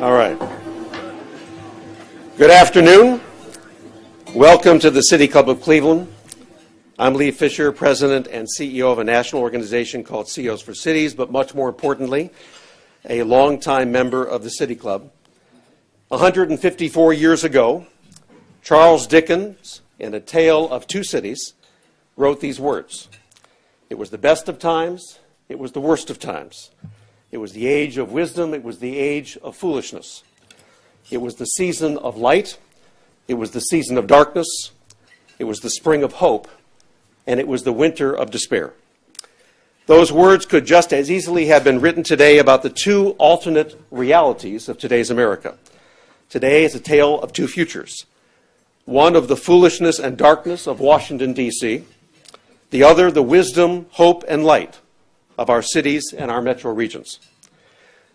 All right. Good afternoon. Welcome to the City Club of Cleveland. I'm Lee Fisher, President and CEO of a national organization called CEOs for Cities, but much more importantly, a longtime member of the City Club. 154 years ago, Charles Dickens, in A Tale of Two Cities, wrote these words. It was the best of times, it was the worst of times. It was the age of wisdom, it was the age of foolishness. It was the season of light, it was the season of darkness, it was the spring of hope, and it was the winter of despair. Those words could just as easily have been written today about the two alternate realities of today's America. Today is a tale of two futures. One of the foolishness and darkness of Washington, D.C., the other the wisdom, hope, and light of our cities and our metro regions.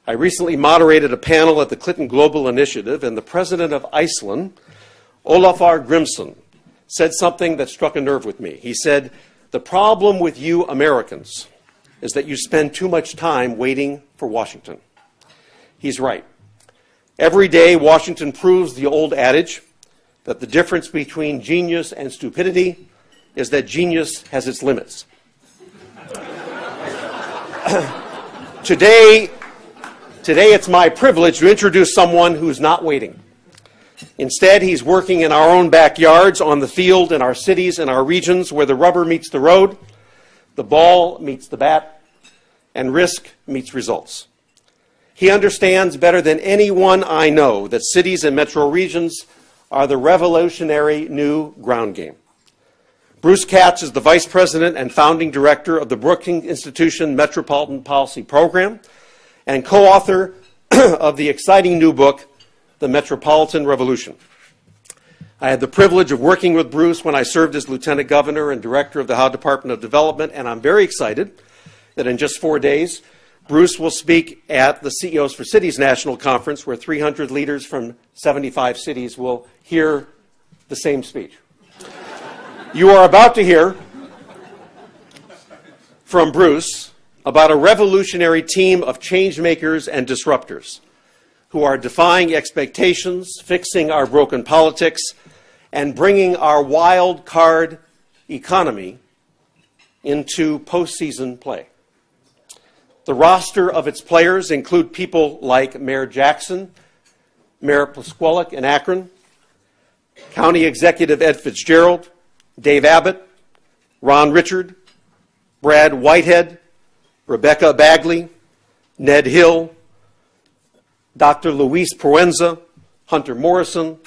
I recently moderated a panel at the Clinton Global Initiative, and the president of Iceland, Ólafur Grímsson, said something that struck a nerve with me. He said, "The problem with you Americans is that you spend too much time waiting for Washington." He's right. Every day, Washington proves the old adage that the difference between genius and stupidity is that genius has its limits. Today it's my privilege to introduce someone who's not waiting. Instead, he's working in our own backyards, on the field, in our cities, in our regions, where the rubber meets the road, the ball meets the bat, and risk meets results. He understands better than anyone I know that cities and metro regions are the revolutionary new ground game. Bruce Katz is the Vice President and Founding Director of the Brookings Institution Metropolitan Policy Program and co-author of the exciting new book, The Metropolitan Revolution. I had the privilege of working with Bruce when I served as Lieutenant Governor and Director of the Howe Department of Development, and I'm very excited that in just 4 days, Bruce will speak at the CEOs for Cities National Conference, where 300 leaders from 75 cities will hear the same speech. You are about to hear from Bruce about a revolutionary team of change makers and disruptors who are defying expectations, fixing our broken politics, and bringing our wild card economy into postseason play. The roster of its players include people like Mayor Jackson, Mayor Plisquellic in Akron, County Executive Ed Fitzgerald, Dave Abbott, Ron Richard, Brad Whitehead, Rebecca Bagley, Ned Hill, Dr. Luis Proenza, Hunter Morrison,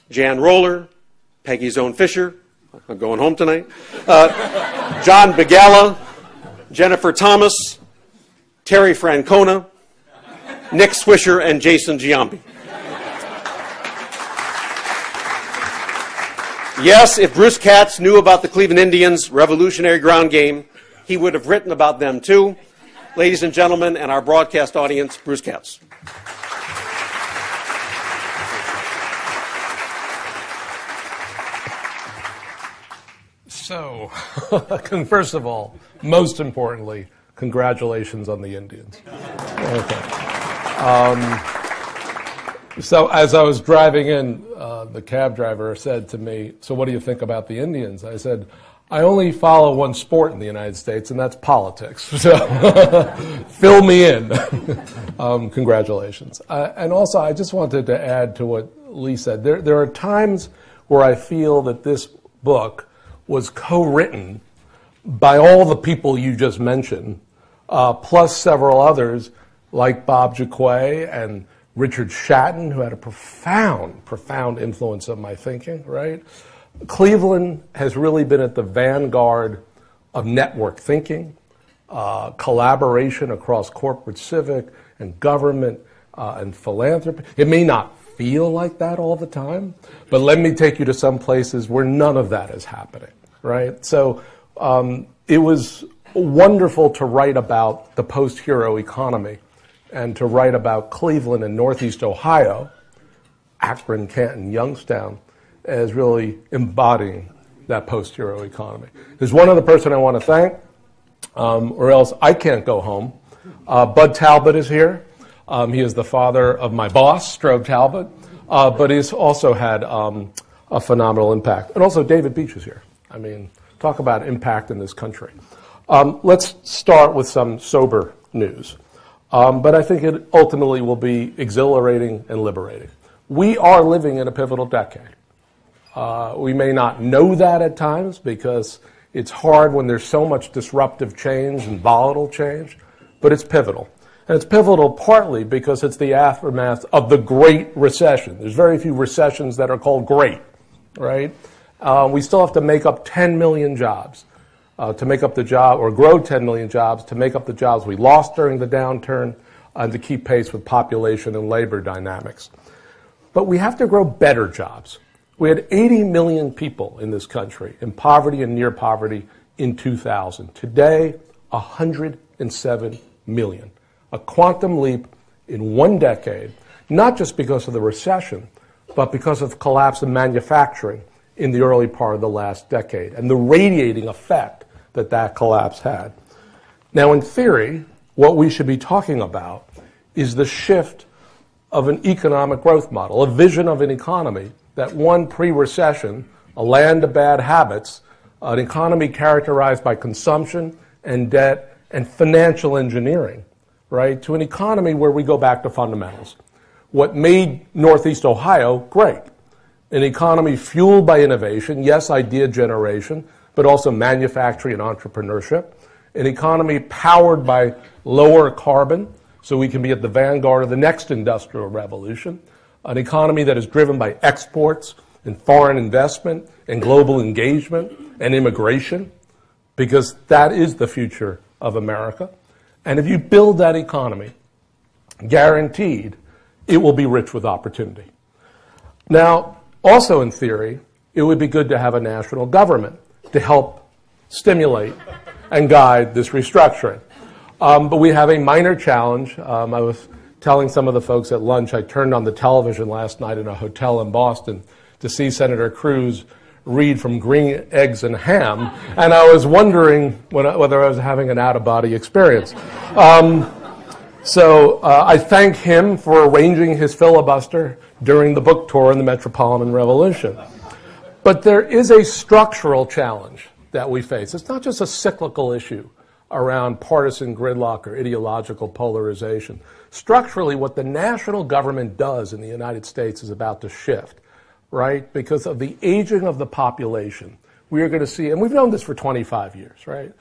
Jan Roller, Peggy Zone Fisher, I'm going home tonight, John Begala, Jennifer Thomas, Terry Francona, Nick Swisher, and Jason Giambi. Yes, if Bruce Katz knew about the Cleveland Indians' revolutionary ground game, he would have written about them too. Ladies and gentlemen, and our broadcast audience, Bruce Katz. So, first of all, most importantly, congratulations on the Indians. Okay. So as I was driving in, the cab driver said to me, "So what do you think about the Indians?" I said, "I only follow one sport in the United States, and that's politics. So fill me in." Congratulations. And also, I just wanted to add to what Lee said. There are times where I feel that this book was co-written by all the people you just mentioned, plus several others like Bob Jaquay and Richard Shatton, who had a profound influence on my thinking, right? Cleveland has really been at the vanguard of network thinking, collaboration across corporate, civic, and government, and philanthropy. It may not feel like that all the time, but let me take you to some places where none of that is happening, right? So it was wonderful to write about the post-hero economy and to write about Cleveland and Northeast Ohio, Akron, Canton, Youngstown, as really embodying that post-hero economy. There's one other person I want to thank, or else I can't go home. Bud Talbot is here. He is the father of my boss, Strobe Talbot, but he's also had a phenomenal impact. And also David Beach is here. I mean, talk about impact in this country. Let's start with some sober news. But I think it ultimately will be exhilarating and liberating. We are living in a pivotal decade. We may not know that at times because it's hard when there's so much disruptive change and volatile change, but it's pivotal. And it's pivotal partly because it's the aftermath of the Great Recession. There's very few recessions that are called great, right? We still have to make up 10 million jobs to make up the job, or grow 10 million jobs to make up the jobs we lost during the downturn and to keep pace with population and labor dynamics. But we have to grow better jobs. We had 80 million people in this country in poverty and near poverty in 2000. Today, 107 million. A quantum leap in one decade, not just because of the recession, but because of collapse in manufacturing in the early part of the last decade and the radiating effect that that collapse had. Now, in theory, what we should be talking about is the shift of an economic growth model, a vision of an economy that one pre-recession, a land of bad habits, an economy characterized by consumption and debt and financial engineering, right, to an economy where we go back to fundamentals. What made Northeast Ohio great? An economy fueled by innovation, yes, idea generation, but also manufacturing and entrepreneurship. An economy powered by lower carbon, so we can be at the vanguard of the next industrial revolution. An economy that is driven by exports and foreign investment and global engagement and immigration, because that is the future of America. And if you build that economy, guaranteed, it will be rich with opportunity. Now, also in theory, it would be good to have a national government to help stimulate and guide this restructuring. But we have a minor challenge. I was telling some of the folks at lunch, I turned on the television last night in a hotel in Boston to see Senator Cruz read from Green Eggs and Ham, and I was wondering whether I was having an out-of-body experience. So I thank him for arranging his filibuster during the book tour in the Metropolitan Revolution. But there is a structural challenge that we face. It's not just a cyclical issue around partisan gridlock or ideological polarization. Structurally, what the national government does in the United States is about to shift, right? Because of the aging of the population, we are going to see, and we've known this for 25 years, right?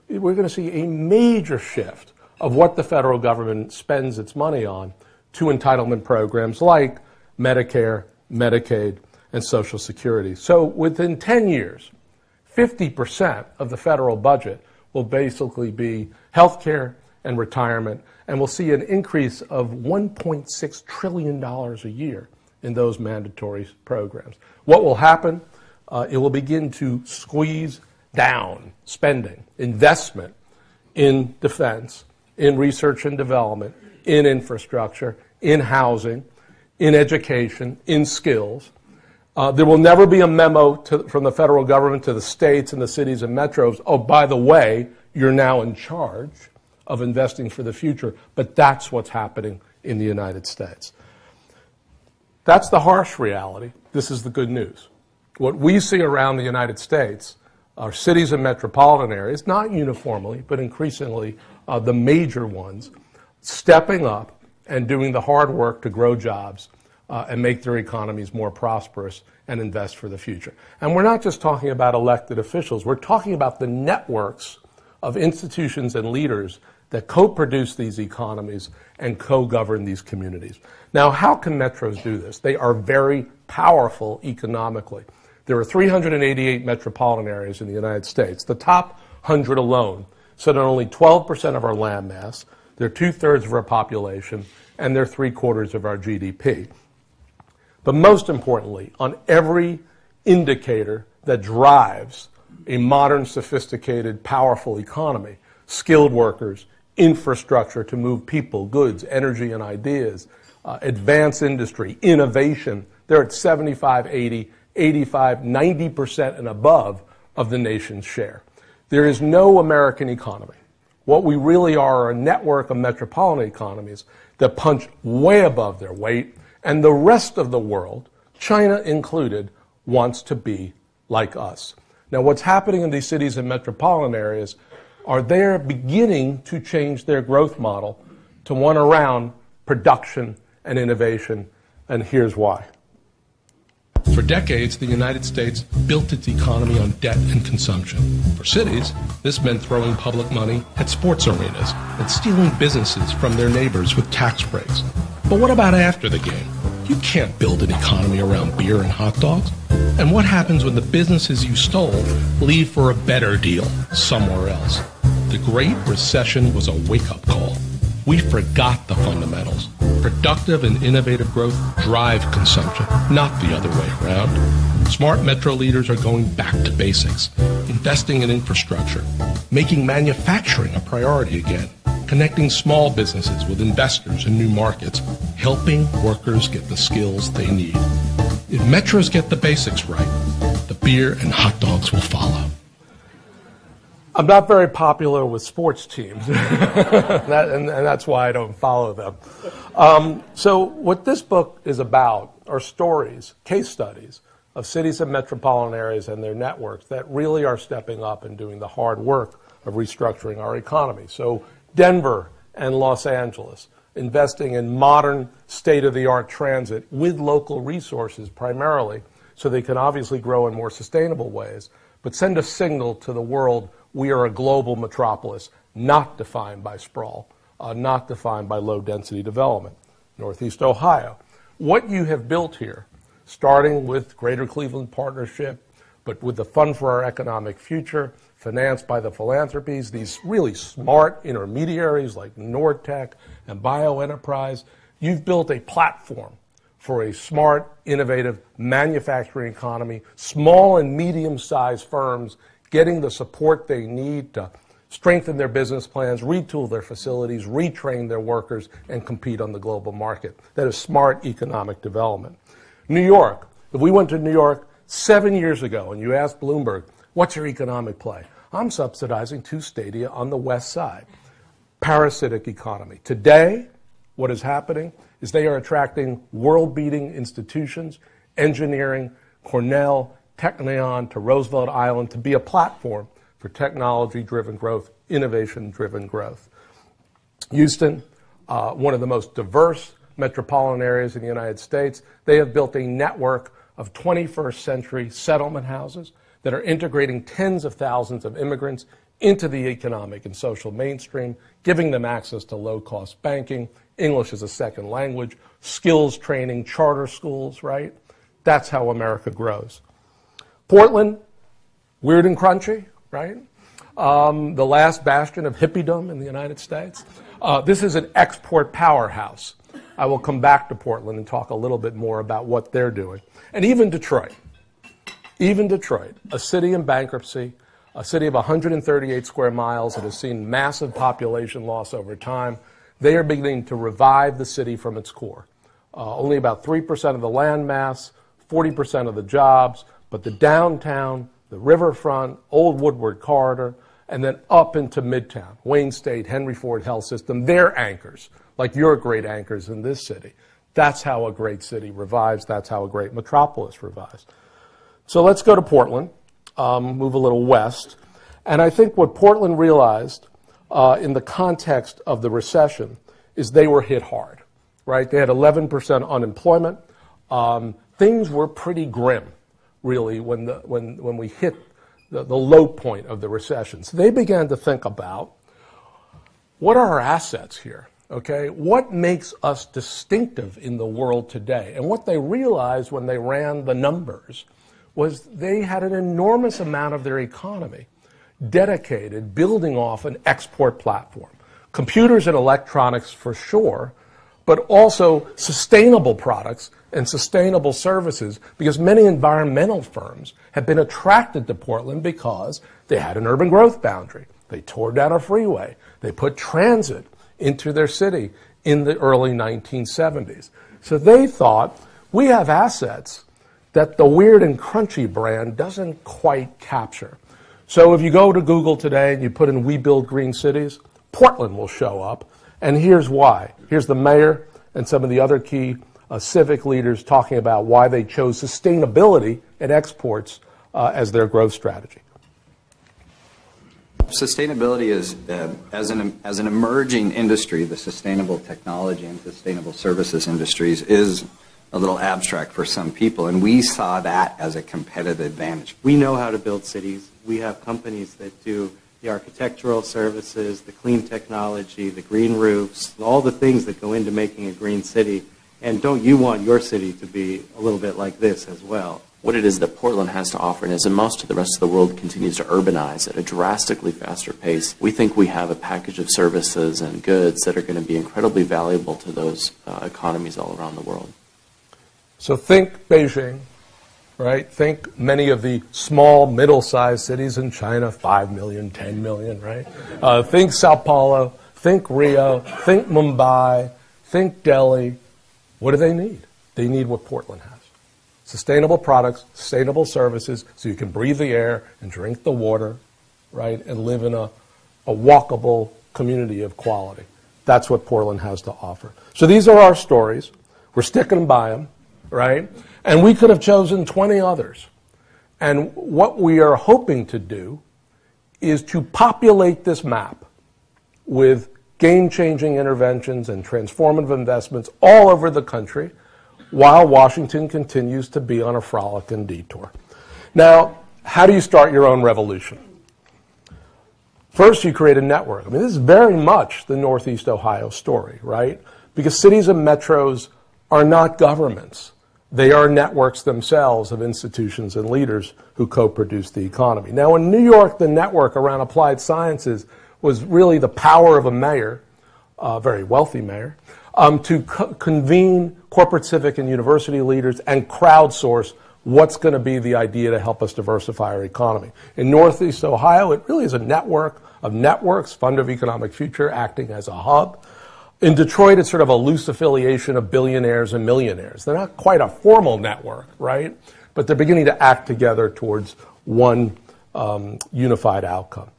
We're going to see a major shift of what the federal government spends its money on to entitlement programs like Medicare, Medicaid, and Social Security. So within 10 years, 50% of the federal budget will basically be health care and retirement, and we'll see an increase of $1.6 trillion a year in those mandatory programs. What will happen? It will begin to squeeze down spending, investment in defense, in research and development, in infrastructure, in housing, in education, in skills. There will never be a memo from the federal government to the states and the cities and metros, oh, by the way, you're now in charge of investing for the future. But that's what's happening in the United States. That's the harsh reality. This is the good news. What we see around the United States are cities and metropolitan areas, not uniformly, but increasingly the major ones, stepping up and doing the hard work to grow jobs and make their economies more prosperous and invest for the future. And we're not just talking about elected officials. We're talking about the networks of institutions and leaders that co-produce these economies and co-govern these communities. Now, how can metros do this? They are very powerful economically. There are 388 metropolitan areas in the United States. The top 100 alone sit on only 12% of our land mass. They're 2/3 of our population, and they're 3/4 of our GDP. But most importantly, on every indicator that drives a modern, sophisticated, powerful economy, skilled workers, infrastructure to move people, goods, energy, and ideas, advanced industry, innovation, they're at 75, 80, 85, 90% and above of the nation's share. There is no American economy What we really are a network of metropolitan economies that punch way above their weight, and the rest of the world, China included, wants to be like us. Now, what's happening in these cities and metropolitan areas are they're beginning to change their growth model to one around production and innovation, and here's why. For decades, the United States built its economy on debt and consumption. For cities, this meant throwing public money at sports arenas and stealing businesses from their neighbors with tax breaks. But what about after the game? You can't build an economy around beer and hot dogs. And what happens when the businesses you stole leave for a better deal somewhere else? The Great Recession was a wake-up call. We forgot the fundamentals. Productive and innovative growth drive consumption, not the other way around. Smart metro leaders are going back to basics, investing in infrastructure, making manufacturing a priority again, connecting small businesses with investors in new markets, helping workers get the skills they need. If metros get the basics right, the beer and hot dogs will follow. I'm not very popular with sports teams, and that's why I don't follow them. So what this book is about are stories, case studies of cities and metropolitan areas and their networks that really are stepping up and doing the hard work of restructuring our economy. So Denver and Los Angeles, investing in modern state-of-the-art transit with local resources primarily, so they can obviously grow in more sustainable ways, but send a signal to the world: we are a global metropolis, not defined by sprawl, not defined by low-density development. Northeast Ohio. What you have built here, starting with Greater Cleveland Partnership, but with the Fund for Our Economic Future, financed by the philanthropies, these really smart intermediaries like Nordtech and BioEnterprise, you've built a platform for a smart, innovative manufacturing economy, small and medium-sized firms getting the support they need to strengthen their business plans, retool their facilities, retrain their workers, and compete on the global market. That is smart economic development. New York. If we went to New York 7 years ago and you asked Bloomberg, what's your economic play? I'm subsidizing 2 stadia on the west side. Parasitic economy. Today, what is happening is they are attracting world-beating institutions, engineering, Cornell, Technion to Roosevelt Island to be a platform for technology-driven growth, innovation-driven growth. Houston, one of the most diverse metropolitan areas in the United States, they have built a network of 21st century settlement houses that are integrating tens of thousands of immigrants into the economic and social mainstream, giving them access to low-cost banking, English as a second language, skills training, charter schools, right? That's how America grows. Portland, weird and crunchy, right? The last bastion of hippiedom in the United States. This is an export powerhouse. I will come back to Portland and talk a little bit more about what they're doing. And even Detroit, a city in bankruptcy, a city of 138 square miles that has seen massive population loss over time, they are beginning to revive the city from its core. Only about 3% of the land mass, 40% of the jobs, but the downtown, the riverfront, Old Woodward Corridor, and then up into Midtown, Wayne State, Henry Ford Health System, they're anchors, like your great anchors in this city. That's how a great city revives. That's how a great metropolis revives. So let's go to Portland, move a little west. And I think what Portland realized in the context of the recession is they were hit hard, right? They had 11% unemployment. Things were pretty grim, really, when we hit the low point of the recession. So they began to think about, what are our assets here? Okay, what makes us distinctive in the world today? And what they realized when they ran the numbers was they had an enormous amount of their economy dedicated, building off an export platform. Computers and electronics for sure, but also sustainable products and sustainable services, because many environmental firms have been attracted to Portland because they had an urban growth boundary. They tore down a freeway. They put transit into their city in the early 1970s. So they thought, we have assets that the weird and crunchy brand doesn't quite capture. So if you go to Google today and you put in "We Build Green Cities," Portland will show up. And here's why. Here's the mayor and some of the other key civic leaders talking about why they chose sustainability and exports as their growth strategy. Sustainability is, as an emerging industry, the sustainable technology and sustainable services industries is a little abstract for some people, and we saw that as a competitive advantage. We know how to build cities. We have companies that do the architectural services, the clean technology, the green roofs, all the things that go into making a green city. And don't you want your city to be a little bit like this as well? What it is that Portland has to offer, and as most of the rest of the world continues to urbanize at a drastically faster pace, we think we have a package of services and goods that are going to be incredibly valuable to those economies all around the world. So think Beijing, right? Think many of the small, middle-sized cities in China, 5 million, 10 million, right? Think Sao Paulo, think Rio, think Mumbai, think Delhi. What do they need? They need what Portland has. Sustainable products, sustainable services, so you can breathe the air and drink the water, right, and live in a walkable community of quality. That's what Portland has to offer. So these are our stories. We're sticking by them, right? And we could have chosen 20 others. And what we are hoping to do is to populate this map with game-changing interventions and transformative investments all over the country, while Washington continues to be on a frolic and detour. Now, how do you start your own revolution? First, you create a network. I mean, this is very much the Northeast Ohio story, right? Because cities and metros are not governments. They are networks themselves of institutions and leaders who co-produce the economy. Now, in New York, the network around applied sciences was really the power of a mayor, a very wealthy mayor, to convene corporate, civic, and university leaders and crowdsource what's going to be the idea to help us diversify our economy. In Northeast Ohio, it really is a network of networks, Fund of Economic Future acting as a hub. In Detroit, it's sort of a loose affiliation of billionaires and millionaires. They're not quite a formal network, right? But they're beginning to act together towards one unified outcome.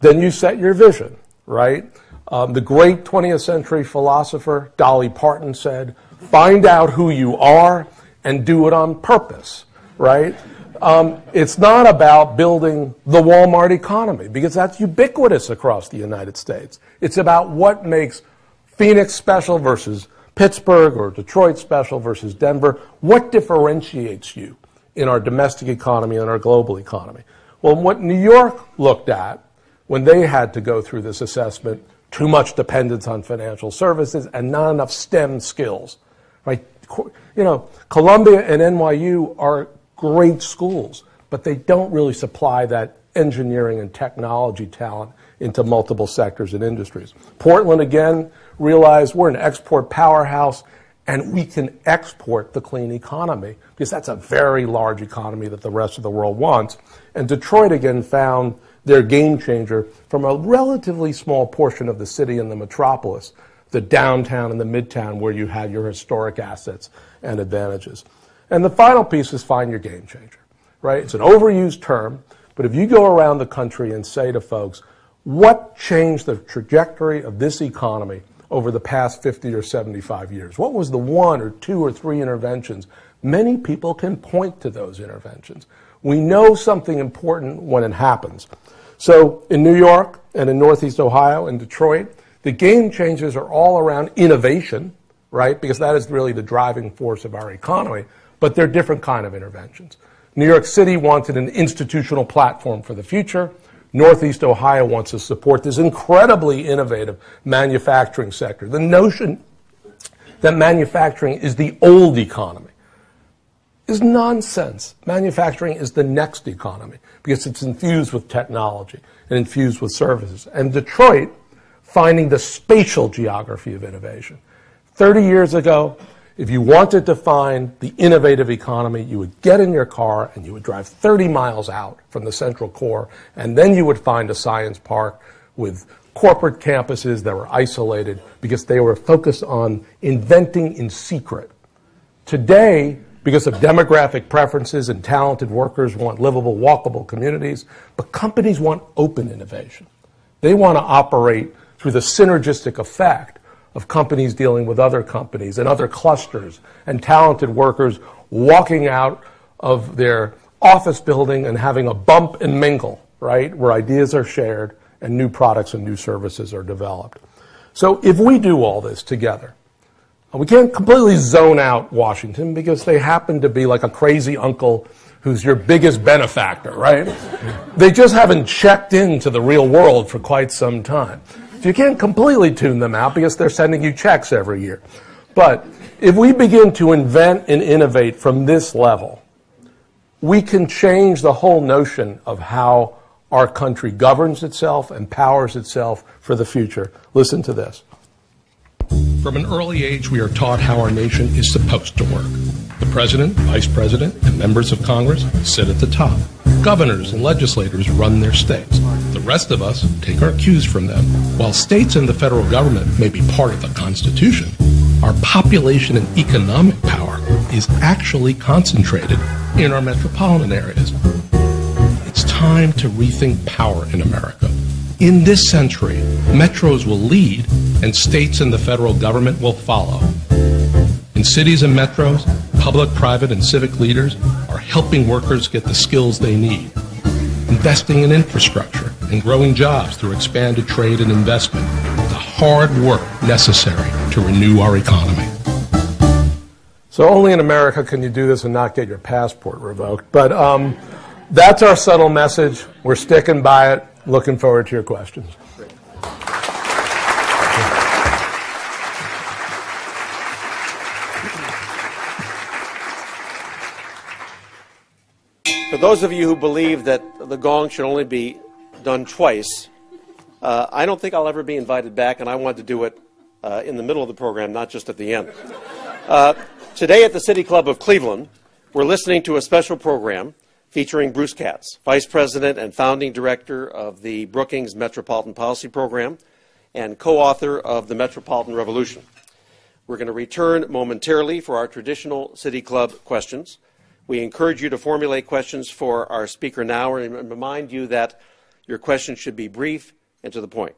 Then you set your vision, right? The great 20th century philosopher Dolly Parton said, find out who you are and do it on purpose, right? It's not about building the Walmart economy, because that's ubiquitous across the United States. It's about what makes Phoenix special versus Pittsburgh, or Detroit special versus Denver. What differentiates you in our domestic economy and our global economy? Well, what New York looked at when they had to go through this assessment, too much dependence on financial services and not enough STEM skills, right? You know, Columbia and NYU are great schools, but they don't really supply that engineering and technology talent into multiple sectors and industries. Portland, again, realized we're an export powerhouse and we can export the clean economy, because that's a very large economy that the rest of the world wants. And Detroit, again, found their game changer from a relatively small portion of the city and the metropolis, the downtown and the midtown, where you have your historic assets and advantages. And the final piece is find your game changer, right? It's an overused term, but if you go around the country and say to folks, what changed the trajectory of this economy over the past 50 or 75 years? What was the one or two or three interventions? Many people can point to those interventions. We know something important when it happens. So in New York and in Northeast Ohio and Detroit, the game changers are all around innovation, right? Because that is really the driving force of our economy, but they're different kind of interventions. New York City wanted an institutional platform for the future. Northeast Ohio wants to support this incredibly innovative manufacturing sector. The notion that manufacturing is the old economy is nonsense. Manufacturing is the next economy because it's infused with technology and infused with services. And Detroit, finding the spatial geography of innovation. 30 years ago, if you wanted to find the innovative economy, you would get in your car and you would drive 30 miles out from the central core, and then you would find a science park with corporate campuses that were isolated because they were focused on inventing in secret. Today, because of demographic preferences and talented workers want livable, walkable communities, but companies want open innovation. They want to operate through the synergistic effect of companies dealing with other companies and other clusters and talented workers walking out of their office building and having a bump and mingle, right, where ideas are shared and new products and new services are developed. So if we do all this together, we can't completely zone out Washington because they happen to be like a crazy uncle who's your biggest benefactor, right? They just haven't checked into the real world for quite some time. So you can't completely tune them out because they're sending you checks every year. But if we begin to invent and innovate from this level, we can change the whole notion of how our country governs itself and powers itself for the future. Listen to this. From an early age, we are taught how our nation is supposed to work. The president, vice president, and members of Congress sit at the top. Governors and legislators run their states. The rest of us take our cues from them. While states and the federal government may be part of the Constitution, our population and economic power is actually concentrated in our metropolitan areas. It's time to rethink power in America. In this century, metros will lead and states and the federal government will follow. In cities and metros, public, private, and civic leaders are helping workers get the skills they need, investing in infrastructure and growing jobs through expanded trade and investment, the hard work necessary to renew our economy. So only in America can you do this and not get your passport revoked. But that's our subtle message. We're sticking by it. Looking forward to your questions. For those of you who believe that the gong should only be done twice, I don't think I'll ever be invited back, and I want to do it in the middle of the program, not just at the end. Today at the City Club of Cleveland, we're listening to a special program featuring Bruce Katz, Vice President and Founding Director of the Brookings Metropolitan Policy Program and co-author of The Metropolitan Revolution. We're going to return momentarily for our traditional City Club questions. We encourage you to formulate questions for our speaker now and remind you that your questions should be brief and to the point.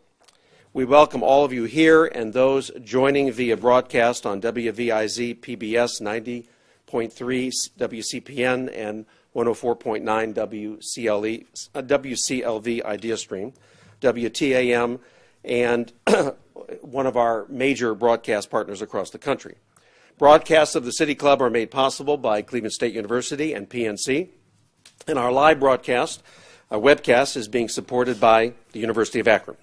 We welcome all of you here and those joining via broadcast on WVIZ PBS 90.3 WCPN and 104.9 WCLV Idea Stream, WTAM, and one of our major broadcast partners across the country. Broadcasts of the City Club are made possible by Cleveland State University and PNC, and our live broadcast, our webcast, is being supported by the University of Akron.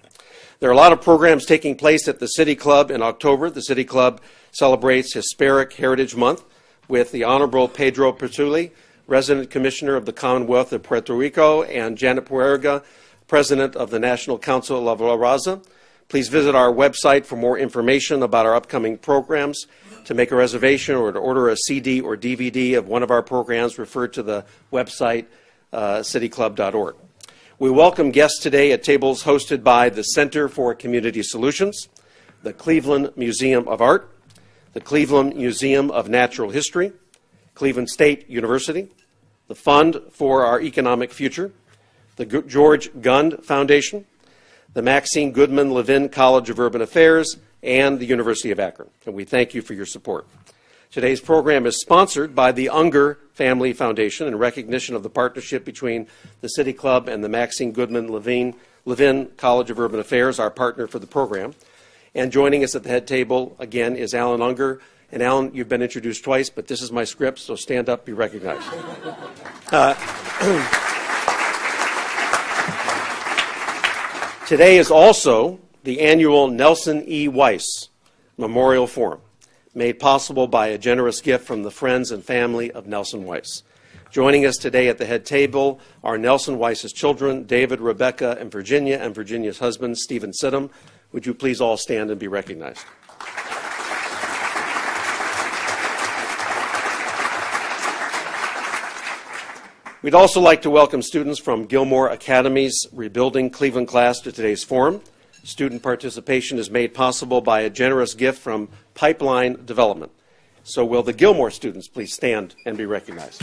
There are a lot of programs taking place at the City Club in October. The City Club celebrates Hispanic Heritage Month with the Honorable Pedro Petzulli, Resident Commissioner of the Commonwealth of Puerto Rico, and Janet Puerga, President of the National Council of La Raza. Please visit our website for more information about our upcoming programs. To make a reservation or to order a CD or DVD of one of our programs, refer to the website cityclub.org. We welcome guests today at tables hosted by the Center for Community Solutions, the Cleveland Museum of Art, the Cleveland Museum of Natural History, Cleveland State University, the Fund for Our Economic Future, the George Gund Foundation, the Maxine Goodman Levin College of Urban Affairs, and the University of Akron. And we thank you for your support. Today's program is sponsored by the Unger Family Foundation in recognition of the partnership between the City Club and the Maxine Goodman Levin College of Urban Affairs, our partner for the program. And joining us at the head table, again, is Alan Unger. And Alan, you've been introduced twice, but this is my script, so stand up, be recognized. Today is also the annual Nelson E. Weiss Memorial Forum, made possible by a generous gift from the friends and family of Nelson Weiss. Joining us today at the head table are Nelson Weiss's children, David, Rebecca, and Virginia's husband, Stephen Sidham. Would you please all stand and be recognized? We'd also like to welcome students from Gilmore Academy's Rebuilding Cleveland class to today's forum. Student participation is made possible by a generous gift from Pipeline Development. So will the Gilmore students please stand and be recognized?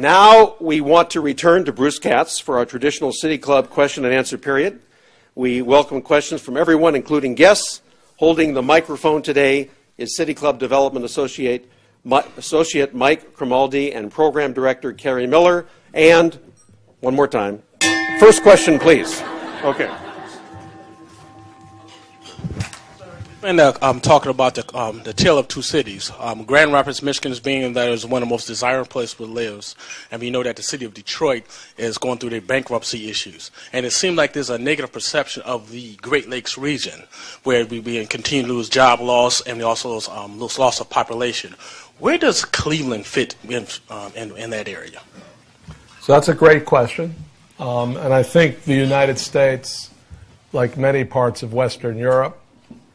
Now we want to return to Bruce Katz for our traditional City Club question and answer period. We welcome questions from everyone, including guests. Holding the microphone today is City Club Development Associate Mike Grimaldi and Program Director Carrie Miller. And one more time, first question, please. Okay. And I'm talking about the tale of two cities. Grand Rapids, Michigan, is being that is one of the most desirable places to live, and we know that the city of Detroit is going through their bankruptcy issues. And it seems like there's a negative perception of the Great Lakes region, where we continue to lose job loss and we also lose loss of population. Where does Cleveland fit in that area? So that's a great question, and I think the United States, like many parts of Western Europe,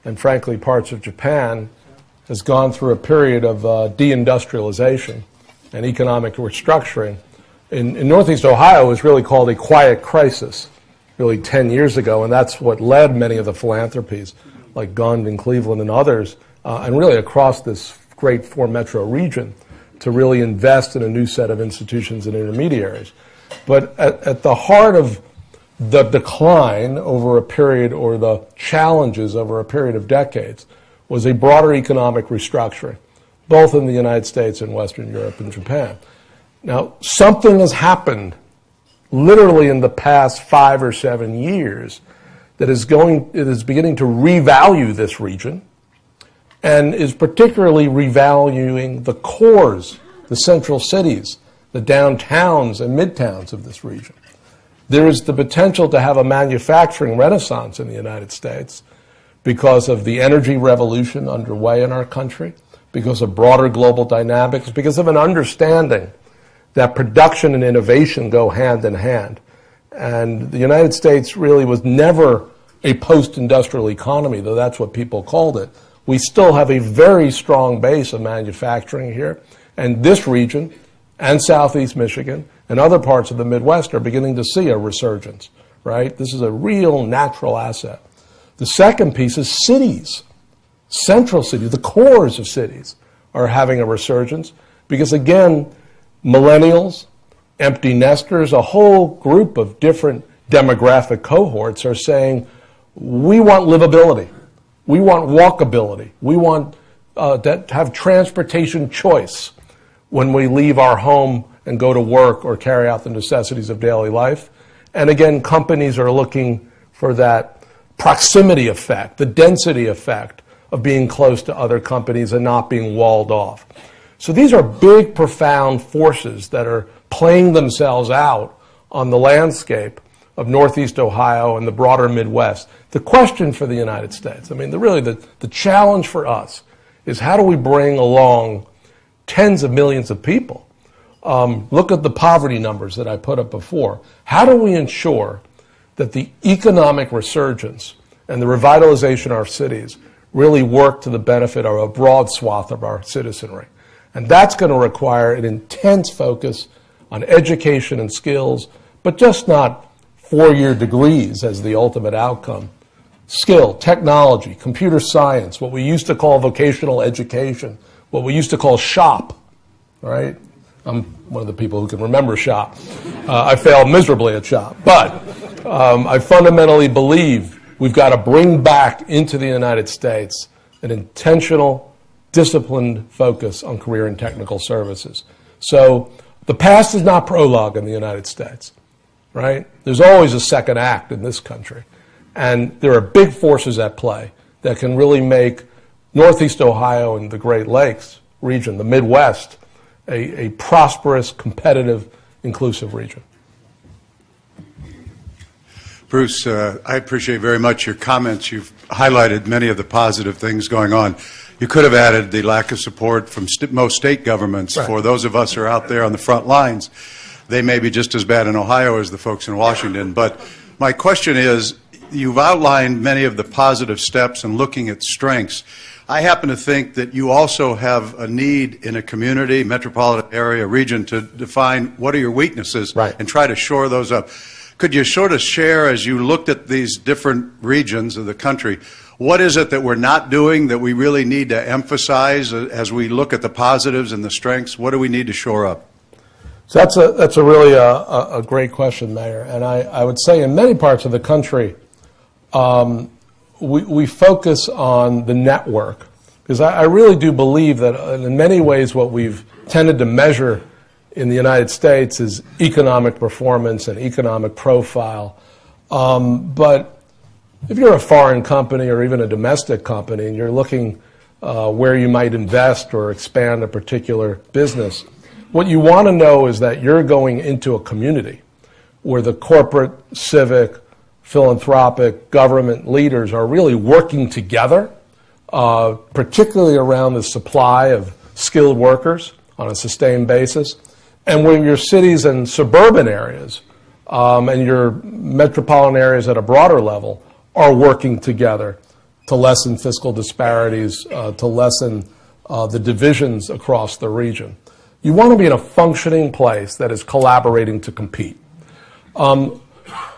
and frankly parts of Japan, has gone through a period of deindustrialization and economic restructuring. In Northeast Ohio, it was really called a quiet crisis, really 10 years ago, and that's what led many of the philanthropies, like Gund in Cleveland and others, and really across this great four-metro region, to really invest in a new set of institutions and intermediaries. But at the heart of the decline over a period, or the challenges over a period of decades, was a broader economic restructuring, both in the United States and Western Europe and Japan. Now, something has happened literally in the past 5 or 7 years that it is beginning to revalue this region, and is particularly revaluing the cores, the central cities, the downtowns and midtowns of this region. There is the potential to have a manufacturing renaissance in the United States because of the energy revolution underway in our country, because of broader global dynamics, because of an understanding that production and innovation go hand in hand. And the United States really was never a post-industrial economy, though that's what people called it. We still have a very strong base of manufacturing here, and this region and Southeast Michigan and other parts of the Midwest are beginning to see a resurgence, right? This is a real natural asset. The second piece is cities. Central cities, the cores of cities, are having a resurgence because, again, millennials, empty nesters, a whole group of different demographic cohorts are saying, we want livability, we want walkability, we want to have transportation choice when we leave our home and go to work or carry out the necessities of daily life. And again, companies are looking for that proximity effect, the density effect of being close to other companies and not being walled off. So these are big, profound forces that are playing themselves out on the landscape of Northeast Ohio and the broader Midwest. The question for the United States, the challenge for us is, how do we bring along tens of millions of people? Look at the poverty numbers that I put up before. How do we ensure that the economic resurgence and the revitalization of our cities really work to the benefit of a broad swath of our citizenry? And that's going to require an intense focus on education and skills, but just not four-year degrees as the ultimate outcome. Skill, technology, computer science, what we used to call vocational education, what we used to call SHOP, right? I'm one of the people who can remember SHOP. I failed miserably at SHOP. But I fundamentally believe we've got to bring back into the United States an intentional, disciplined focus on career and technical services. So the past is not prologue in the United States, right? There's always a second act in this country. And there are big forces at play that can really make Northeast Ohio and the Great Lakes region, the Midwest, a prosperous, competitive, inclusive region. Bruce, I appreciate very much your comments. You've highlighted many of the positive things going on. You could have added the lack of support from most state governments. Right. For those of us who are out there on the front lines. They may be just as bad in Ohio as the folks in Washington. But my question is, you've outlined many of the positive steps and looking at strengths. I happen to think that you also have a need in a community, metropolitan area, region, to define what are your weaknesses. Right. And try to shore those up. Could you sort of share, as you looked at these different regions of the country, what is it that we're not doing that we really need to emphasize as we look at the positives and the strengths? What do we need to shore up? So that's a really a great question, Mayor. And I would say in many parts of the country, we focus on the network, because I really do believe that in many ways what we've tended to measure in the United States is economic performance and economic profile. But if you're a foreign company or even a domestic company and you're looking where you might invest or expand a particular business, what you want to know is that you're going into a community where the corporate, civic, philanthropic, government leaders are really working together, particularly around the supply of skilled workers on a sustained basis, and where your cities and suburban areas and your metropolitan areas at a broader level are working together to lessen fiscal disparities, to lessen the divisions across the region. You want to be in a functioning place that is collaborating to compete. Jim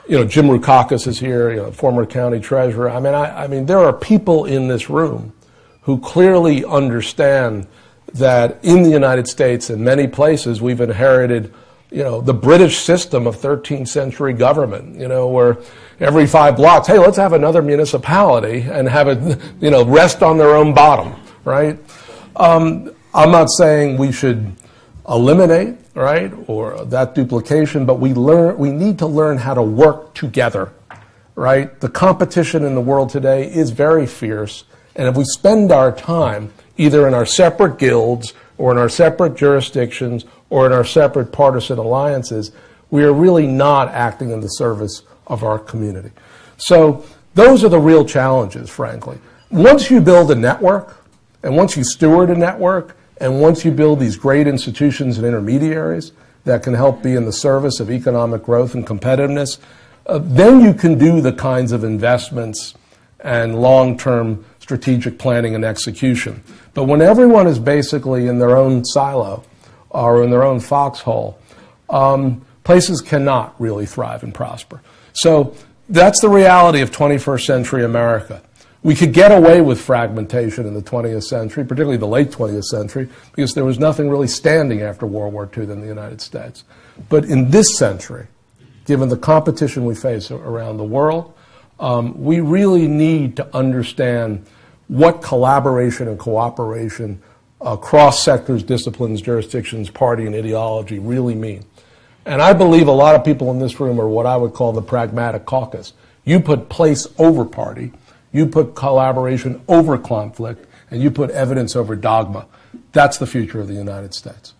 Rukakis is here, former county treasurer. I mean, there are people in this room who clearly understand that in the United States, in many places, we've inherited, the British system of 13th century government, where every 5 blocks, hey, let's have another municipality and have it, rest on their own bottom, right? I'm not saying we should eliminate, right, or that duplication, but we need to learn how to work together, right? The competition in the world today is very fierce, and if we spend our time either in our separate guilds or in our separate jurisdictions or in our separate partisan alliances, we are really not acting in the service of our community. So those are the real challenges, frankly. Once you build a network, and once you steward a network, and once you build these great institutions and intermediaries that can help be in the service of economic growth and competitiveness, then you can do the kinds of investments and long-term strategic planning and execution. But when everyone is basically in their own silo or in their own foxhole, places cannot really thrive and prosper. So that's the reality of 21st century America. We could get away with fragmentation in the 20th century, particularly the late 20th century, because there was nothing really standing after World War II than the United States. But in this century, given the competition we face around the world, we really need to understand what collaboration and cooperation across sectors, disciplines, jurisdictions, party, and ideology really mean. And I believe a lot of people in this room are what I would call the pragmatic caucus. You put place over party, you put collaboration over conflict, and you put evidence over dogma. That's the future of the United States.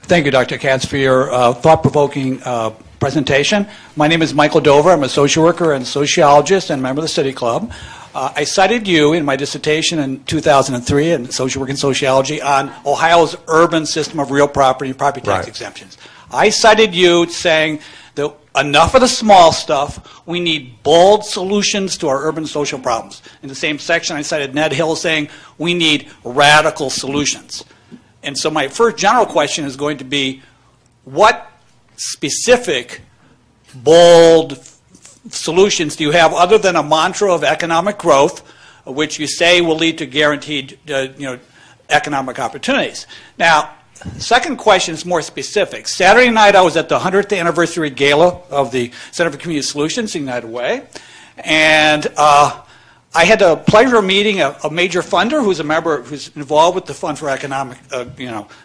Thank you, Dr. Katz, for your thought-provoking presentation. My name is Michael Dover. I'm a social worker and sociologist and member of the City Club. I cited you in my dissertation in 2003 in social work and sociology on Ohio's urban system of real property and property tax exemptions. I cited you saying that enough of the small stuff, we need bold solutions to our urban social problems. In the same section, I cited Ned Hill saying we need radical solutions. And so my first general question is going to be, what specific, bold solutions do you have other than a mantra of economic growth, which you say will lead to guaranteed economic opportunities? Now, second question is more specific. Saturday night I was at the 100th anniversary gala of the Center for Community Solutions, United Way, and I had the pleasure of meeting a major funder who's a member, who's involved with the Fund for Economic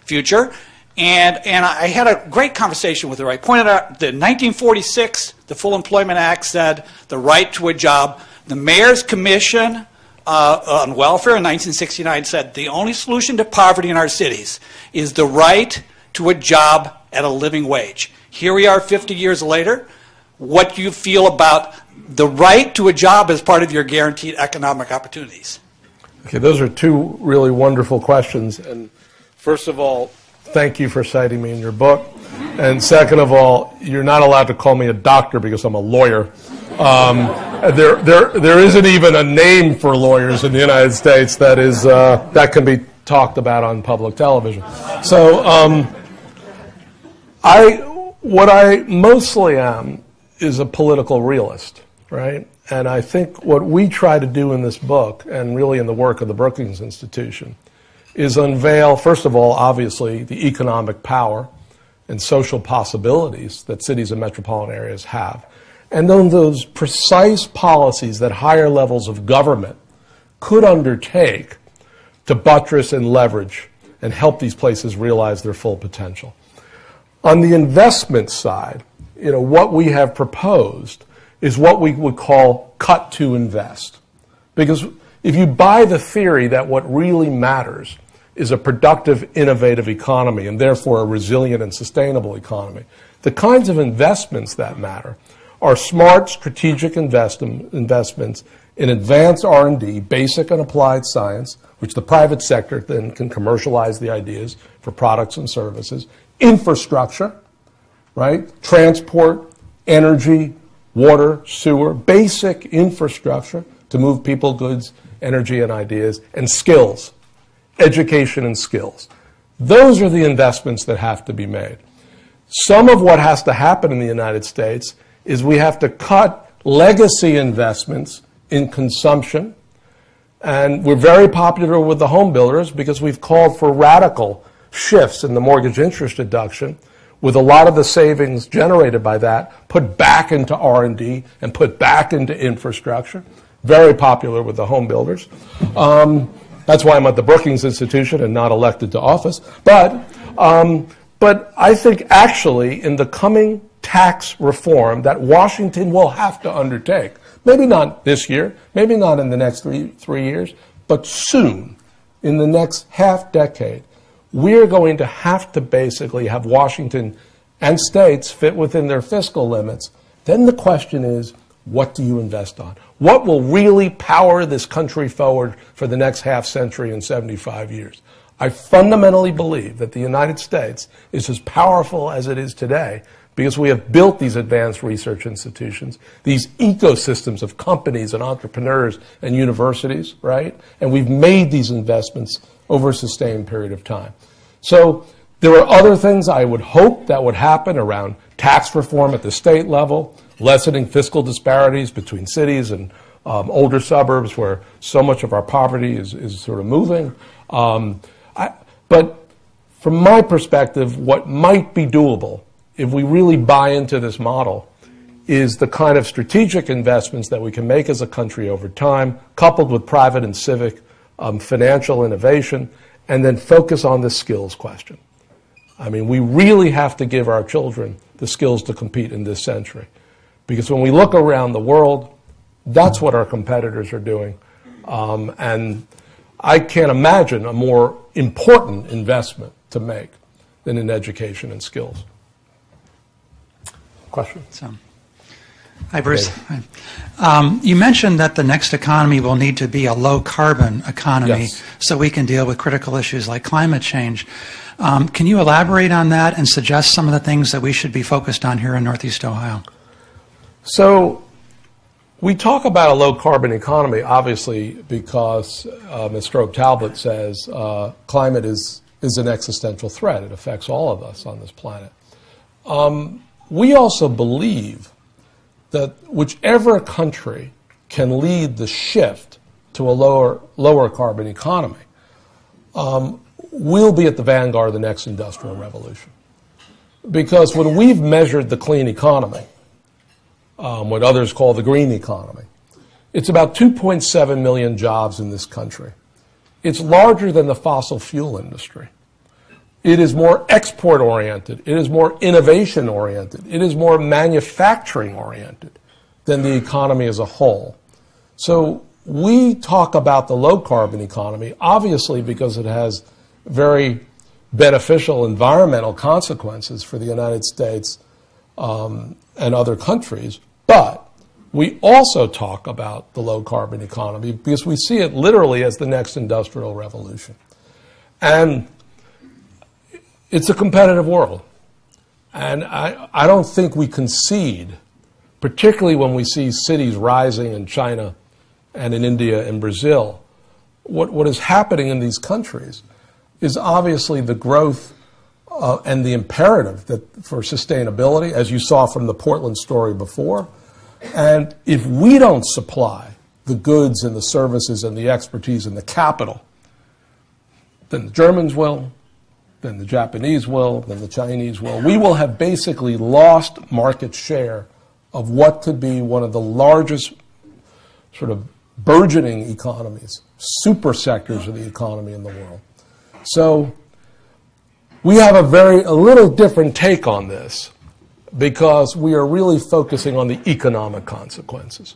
Future, and I had a great conversation with her. I pointed out that in 1946, the Full Employment Act said the right to a job. The Mayor's Commission on Welfare in 1969 said the only solution to poverty in our cities is the right to a job at a living wage. Here we are 50 years later. What do you feel about the right to a job as part of your guaranteed economic opportunities? Okay, those are two really wonderful questions. And first of all, thank you for citing me in your book. And second of all, you're not allowed to call me a doctor because I'm a lawyer. There isn't even a name for lawyers in the United States that is that can be talked about on public television. So what I mostly am is a political realist, right? And I think what we try to do in this book, and really in the work of the Brookings Institution, is unveil, first of all, obviously, the economic power and social possibilities that cities and metropolitan areas have, and then those precise policies that higher levels of government could undertake to buttress and leverage and help these places realize their full potential. On the investment side, what we have proposed is what we would call cut to invest. Because if you buy the theory that what really matters is a productive, innovative economy and therefore a resilient and sustainable economy, the kinds of investments that matter are smart, strategic investments in advanced R&D, basic and applied science, which the private sector then can commercialize the ideas for products and services, infrastructure, right? Transport, energy, water, sewer, basic infrastructure to move people, goods, energy, and ideas, and skills, education and skills. Those are the investments that have to be made. Some of what has to happen in the United States is we have to cut legacy investments in consumption, and we're very popular with the home builders because we've called for radical shifts in the mortgage interest deduction, with a lot of the savings generated by that put back into R&D and put back into infrastructure. Very popular with the home builders. That's why I'm at the Brookings Institution and not elected to office. But I think actually in the coming tax reform that Washington will have to undertake, maybe not this year, maybe not in the next three years, but soon, in the next half decade, we're going to have to basically have Washington and states fit within their fiscal limits. Then the question is, what do you invest on? What will really power this country forward for the next half century and 75 years? I fundamentally believe that the United States is as powerful as it is today because we have built these advanced research institutions, these ecosystems of companies and entrepreneurs and universities, right? And we've made these investments over a sustained period of time. So there are other things I would hope that would happen around tax reform at the state level, lessening fiscal disparities between cities and older suburbs where so much of our poverty is sort of moving. But from my perspective, what might be doable if we really buy into this model is the kind of strategic investments that we can make as a country over time, coupled with private and civic financial innovation, and then focus on the skills question. I mean, we really have to give our children the skills to compete in this century. Because when we look around the world, that's what our competitors are doing. And I can't imagine a more important investment to make than in education and skills. Question? Hi, Bruce. Hi. You mentioned that the next economy will need to be a low-carbon economy, yes, so we can deal with critical issues like climate change. Can you elaborate on that and suggest some of the things that we should be focused on here in Northeast Ohio? So we talk about a low-carbon economy, obviously, because, as Stroke Talbot says, climate is an existential threat. It affects all of us on this planet. We also believe that whichever country can lead the shift to a lower carbon economy will be at the vanguard of the next industrial revolution. Because when we've measured the clean economy, what others call the green economy, it's about 2.7 million jobs in this country. It's larger than the fossil fuel industry. It is more export-oriented. It is more innovation-oriented. It is more manufacturing-oriented than the economy as a whole. So we talk about the low-carbon economy, obviously because it has very beneficial environmental consequences for the United States and other countries. But we also talk about the low-carbon economy because we see it literally as the next industrial revolution. And it's a competitive world. And I don't think we concede, particularly when we see cities rising in China and in India and Brazil. What is happening in these countries is obviously the growth and the imperative for sustainability, as you saw from the Portland story before. And if we don't supply the goods and the services and the expertise and the capital then the Germans will, then the Japanese will, then the Chinese will. We will have basically lost market share of what could be one of the largest sort of burgeoning economies, super sectors of the economy in the world. So we have a little different take on this because we are really focusing on the economic consequences.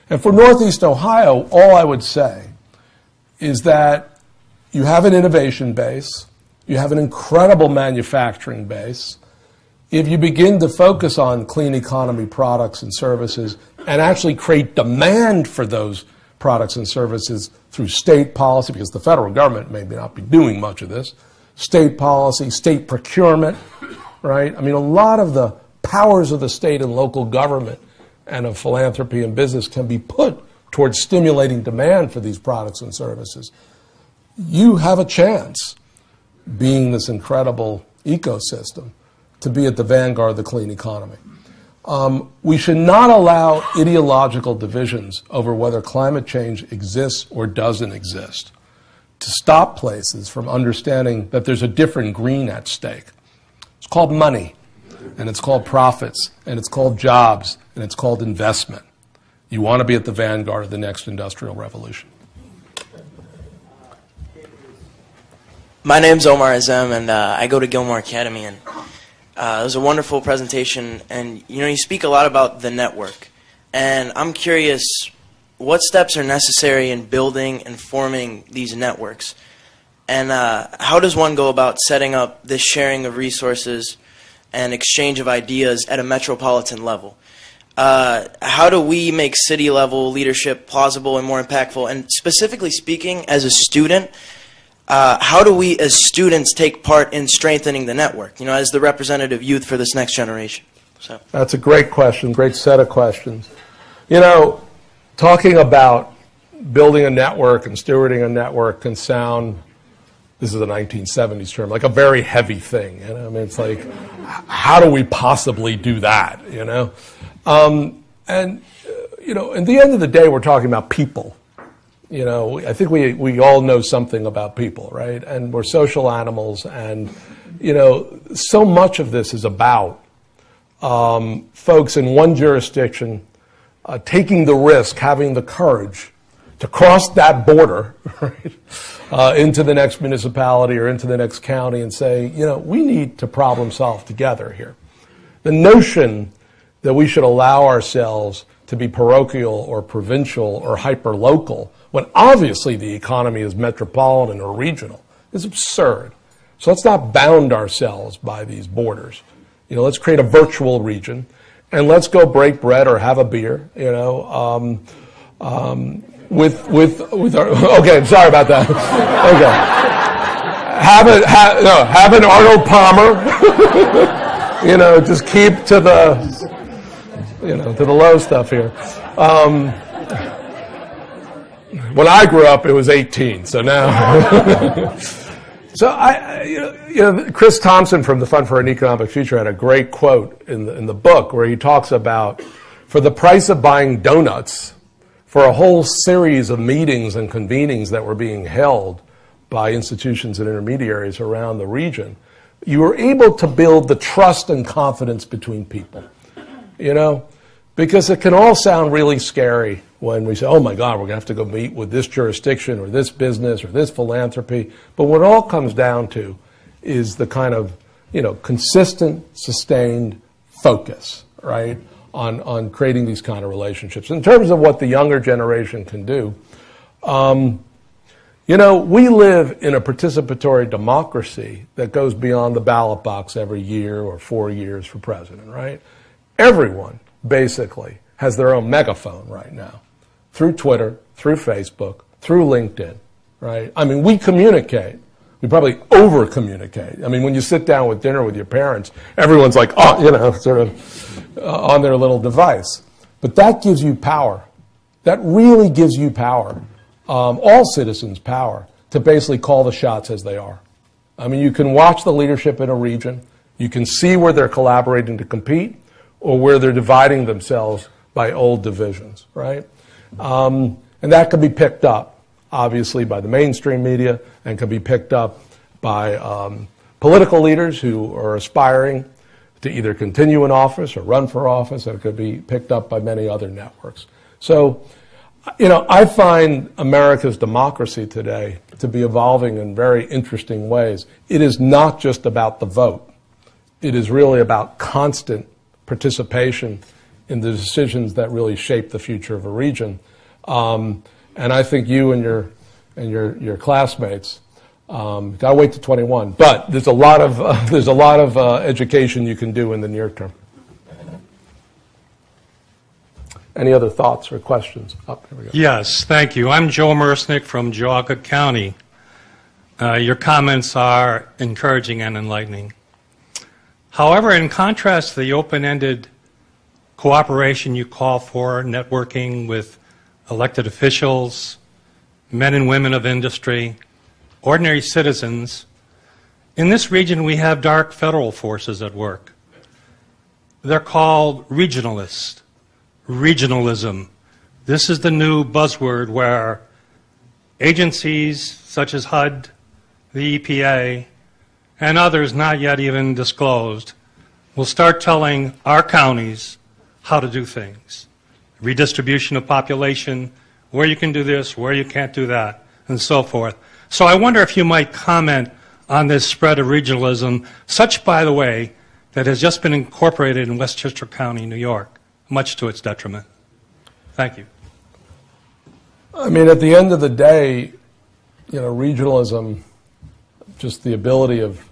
And for Northeast Ohio, all I would say is that you have an innovation base, you have an incredible manufacturing base. If you begin to focus on clean economy products and services and actually create demand for those products and services through state policy, because the federal government may not be doing much of this, state policy, state procurement, right? I mean, a lot of the powers of the state and local government and of philanthropy and business can be put towards stimulating demand for these products and services. You have a chance, being this incredible ecosystem, to be at the vanguard of the clean economy. We should not allow ideological divisions over whether climate change exists or doesn't exist to stop places from understanding that there's a different green at stake. It's called money, and it's called profits, and it's called jobs, and it's called investment. You want to be at the vanguard of the next industrial revolution. My name's Omar Azem, and I go to Gilmore Academy, and it was a wonderful presentation, and you speak a lot about the network, and I'm curious what steps are necessary in building and forming these networks, and how does one go about setting up this sharing of resources and exchange of ideas at a metropolitan level? How do we make city-level leadership plausible and more impactful? And specifically speaking, as a student, how do we as students take part in strengthening the network, as the representative youth for this next generation? So. That's a great question, great set of questions. Talking about building a network and stewarding a network can sound, this is a 1970s term, like a very heavy thing. I mean, it's like, how do we possibly do that, in the end of the day, we're talking about people. I think we all know something about people, right? And we're social animals, and, so much of this is about folks in one jurisdiction taking the risk, having the courage to cross that border, right, into the next municipality or into the next county and say, we need to problem solve together here. The notion that we should allow ourselves to be parochial or provincial or hyper-local when obviously the economy is metropolitan or regional is absurd. So let's not bound ourselves by these borders. Let's create a virtual region, and let's go break bread or have a beer, with our, okay, I'm sorry about that. Okay. Have an Arnold Palmer, just keep to the, to the low stuff here. When I grew up, it was 18, so now. So Chris Thompson from the Fund for an Economic Future had a great quote in the book where he talks about, for the price of buying donuts, for a whole series of meetings and convenings that were being held by institutions and intermediaries around the region, you were able to build the trust and confidence between people, because it can all sound really scary when we say, oh my God, we're going to have to go meet with this jurisdiction or this business or this philanthropy. But what it all comes down to is the kind of, consistent, sustained focus, right, on creating these kind of relationships. In terms of what the younger generation can do, we live in a participatory democracy that goes beyond the ballot box every year or 4 years for president, right? Everyone basically has their own megaphone right now, through Twitter, through Facebook, through LinkedIn, right? I mean, we communicate. We probably over-communicate. I mean, when you sit down with dinner with your parents, everyone's like, sort of on their little device. But that gives you power. That really gives you power, all citizens power, to basically call the shots as they are. I mean, you can watch the leadership in a region. You can see where they're collaborating to compete or where they're dividing themselves by old divisions, right? And that can be picked up. obviously, by the mainstream media and can be picked up by political leaders who are aspiring to either continue in office or run for office, and it could be picked up by many other networks. So, I find America's democracy today to be evolving in very interesting ways. It is not just about the vote. It is really about constant participation in the decisions that really shape the future of a region. And I think you and your classmates got to wait to 21. But there's a lot of education you can do in the near term. Any other thoughts or questions? Here we go. Yes, thank you. I'm Joe Mersnick from Geauga County. Your comments are encouraging and enlightening. However, in contrast to the open-ended cooperation you call for, networking with elected officials, men and women of industry, ordinary citizens, in this region we have dark federal forces at work. They're called regionalists. Regionalism. This is the new buzzword where agencies such as HUD, the EPA, and others not yet even disclosed will start telling our counties how to do things. Redistribution of population, where you can do this, where you can't do that, and so forth. So I wonder if you might comment on this spread of regionalism, such, by the way, that has just been incorporated in Westchester County, New York, much to its detriment. Thank you. I mean, at the end of the day, regionalism, just the ability of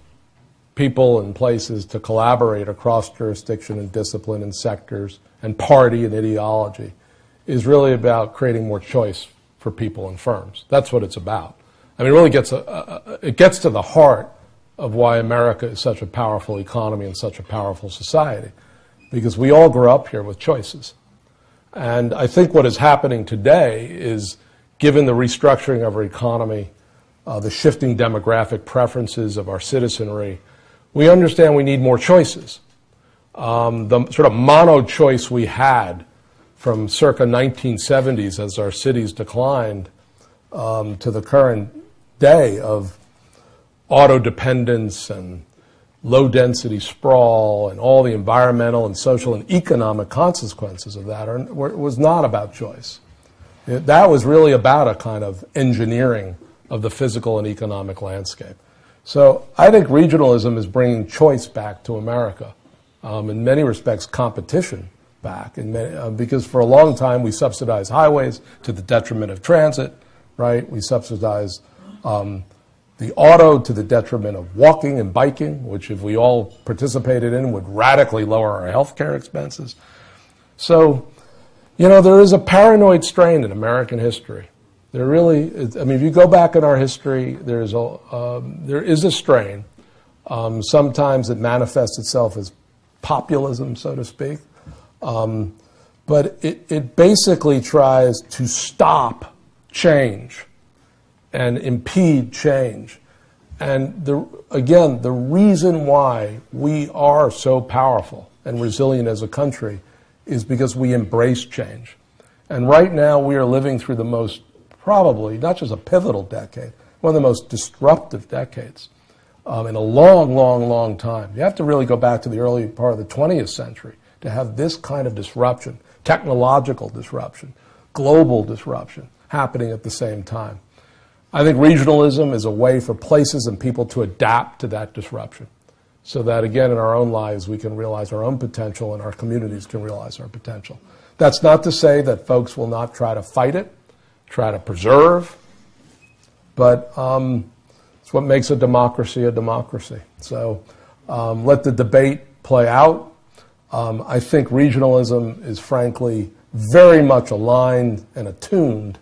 people and places to collaborate across jurisdiction and discipline and sectors and party and ideology, is really about creating more choice for people and firms. That's what it's about. I mean, it really gets to the heart of why America is such a powerful economy and such a powerful society, because we all grew up here with choices. And I think what is happening today is, given the restructuring of our economy, the shifting demographic preferences of our citizenry, we understand we need more choices. The sort of mono-choice we had from circa 1970s as our cities declined to the current day of auto dependence and low-density sprawl and all the environmental and social and economic consequences of that was not about choice. That was really about a kind of engineering of the physical and economic landscape. So I think regionalism is bringing choice back to America. In many respects, competition back. Because for a long time we subsidized highways to the detriment of transit, right? We subsidized the auto to the detriment of walking and biking, which if we all participated in would radically lower our health care expenses. So, there is a paranoid strain in American history. There really is. I mean, if you go back in our history, there is a strain. Sometimes it manifests itself as populism, so to speak. But it basically tries to stop change and impede change. And again, the reason why we are so powerful and resilient as a country is because we embrace change. And right now we are living through the most, probably, not just a pivotal decade, one of the most disruptive decades in a long, long, long time. You have to really go back to the early part of the 20th century to have this kind of disruption, technological disruption, global disruption happening at the same time. I think regionalism is a way for places and people to adapt to that disruption so that, again, in our own lives, we can realize our own potential and our communities can realize our potential. That's not to say that folks will not try to fight it, try to preserve, but it's what makes a democracy a democracy. So let the debate play out. I think regionalism is, frankly, very much aligned and attuned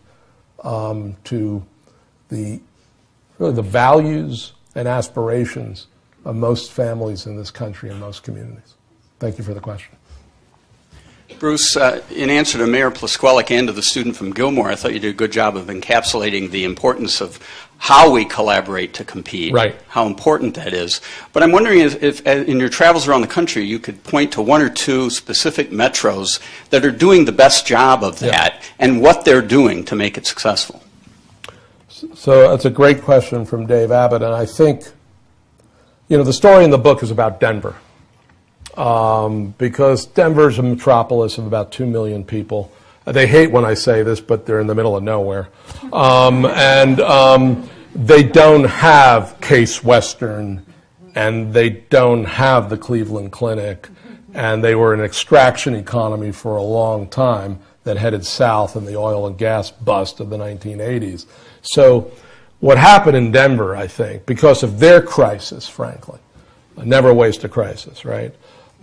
to the values and aspirations of most families in this country and most communities. Thank you for the question. Bruce, in answer to Mayor Plisquellic and to the student from Gilmore, I thought you did a good job of encapsulating the importance of how we collaborate to compete, right, how important that is. But I'm wondering if in your travels around the country you could point to one or two specific metros that are doing the best job of that, and what they're doing to make it successful. So that's a great question from Dave Abbott, and I think, the story in the book is about Denver, because Denver's a metropolis of about 2 million people. They hate when I say this, but they're in the middle of nowhere. They don't have Case Western, and they don't have the Cleveland Clinic, and they were an extraction economy for a long time that headed south in the oil and gas bust of the 1980s. So what happened in Denver, I think, because of their crisis, frankly, never waste a crisis, right,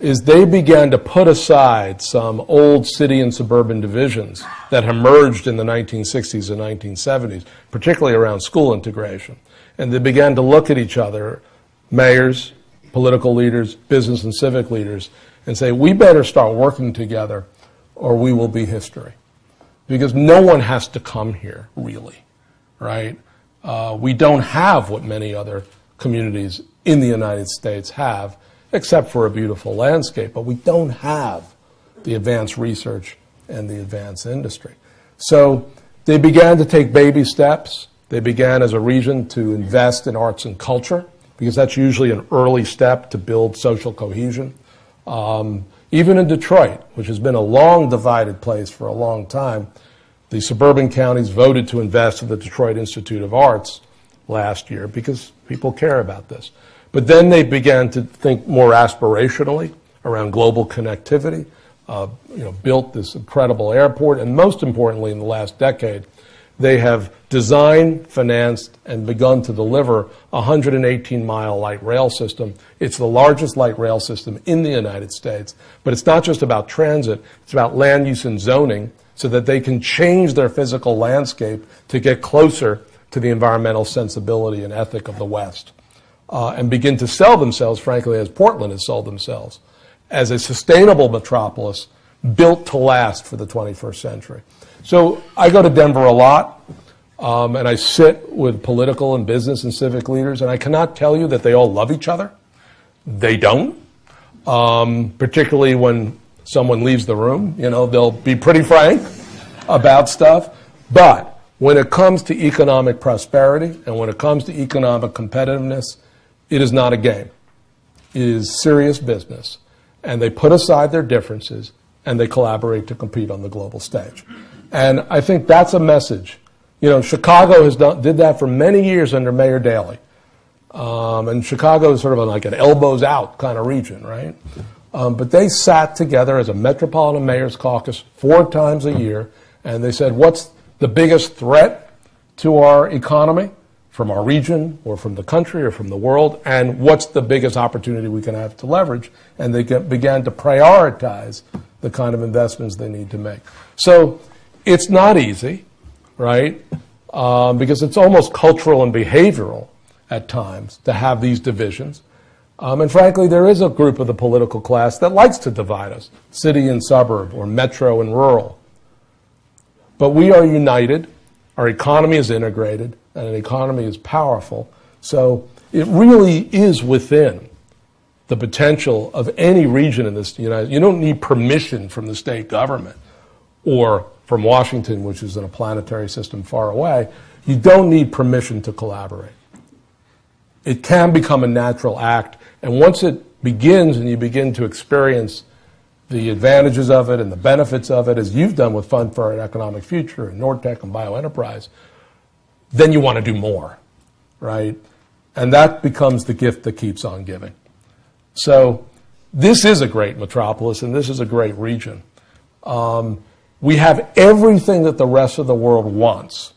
is they began to put aside some old city and suburban divisions that emerged in the 1960s and 1970s, particularly around school integration. And they began to look at each other, mayors, political leaders, business and civic leaders, and say, we better start working together or we will be history. Because no one has to come here, really, right? We don't have what many other communities in the United States have, except for a beautiful landscape, but we don't have the advanced research and the advanced industry. So they began to take baby steps. They began as a region to invest in arts and culture, because that's usually an early step to build social cohesion. Even in Detroit, which has been a long divided place for a long time, the suburban counties voted to invest in the Detroit Institute of Arts last year because people care about this. But then they began to think more aspirationally around global connectivity, built this incredible airport, and most importantly, in the last decade, they have designed, financed, and begun to deliver a 118-mile light rail system. It's the largest light rail system in the United States. But it's not just about transit. It's about land use and zoning so that they can change their physical landscape to get closer to the environmental sensibility and ethic of the West, and begin to sell themselves, frankly, as Portland has sold themselves, as a sustainable metropolis built to last for the 21st century. So I go to Denver a lot, and I sit with political and business and civic leaders, and I cannot tell you that they all love each other. They don't, particularly when someone leaves the room. They'll be pretty frank about stuff. But when it comes to economic prosperity and when it comes to economic competitiveness, it is not a game. It is serious business. And they put aside their differences and they collaborate to compete on the global stage. And I think that's a message. Chicago did that for many years under Mayor Daley. And Chicago is sort of like an elbows out kind of region, right? But they sat together as a Metropolitan Mayor's Caucus 4 times a year, and they said, what's the biggest threat to our economy from our region or from the country or from the world, and what's the biggest opportunity we can have to leverage? And they began to prioritize the kind of investments they need to make. So it's not easy, right? Because it's almost cultural and behavioral at times to have these divisions. And frankly, there is a group of the political class that likes to divide us, city and suburb, or metro and rural. But we are united, our economy is integrated, and an economy is powerful. So it really is within the potential of any region in this United States. You don't need permission from the state government or from Washington, which is in a planetary system far away. You don't need permission to collaborate. It can become a natural act, and once it begins and you begin to experience the advantages of it and the benefits of it, as you've done with Fund for an Economic Future and Nortec and Bioenterprise, then you want to do more, right? And that becomes the gift that keeps on giving. So this is a great metropolis, and this is a great region. We have everything that the rest of the world wants,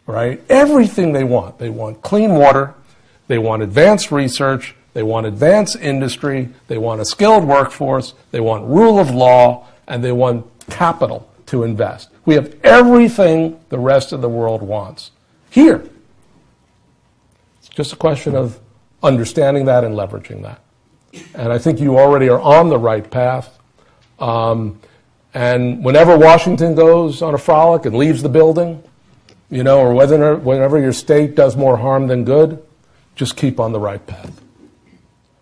right? Everything they want. They want clean water. They want advanced research. They want advanced industry. They want a skilled workforce. They want rule of law. And they want capital to invest. We have everything the rest of the world wants here. It's just a question of understanding that and leveraging that. And I think you already are on the right path. And whenever Washington goes on a frolic and leaves the building, or whenever your state does more harm than good, just keep on the right path.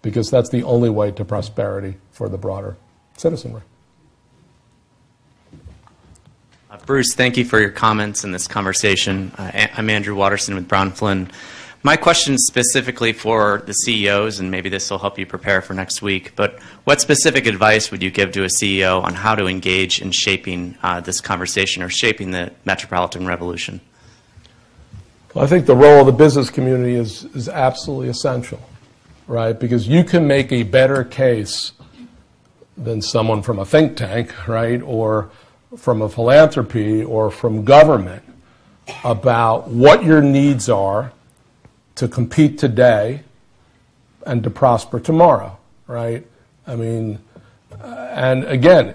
Because that's the only way to prosperity for the broader citizenry. Bruce, thank you for your comments in this conversation. I'm Andrew Watterson with Brown Flynn. My question is specifically for the CEOs, and maybe this will help you prepare for next week, but what specific advice would you give to a CEO on how to engage in shaping this conversation or shaping the metropolitan revolution? Well, I think the role of the business community is absolutely essential, right? Because you can make a better case than someone from a think tank, right, or from a philanthropy or from government about what your needs are to compete today and to prosper tomorrow, right? I mean, and again,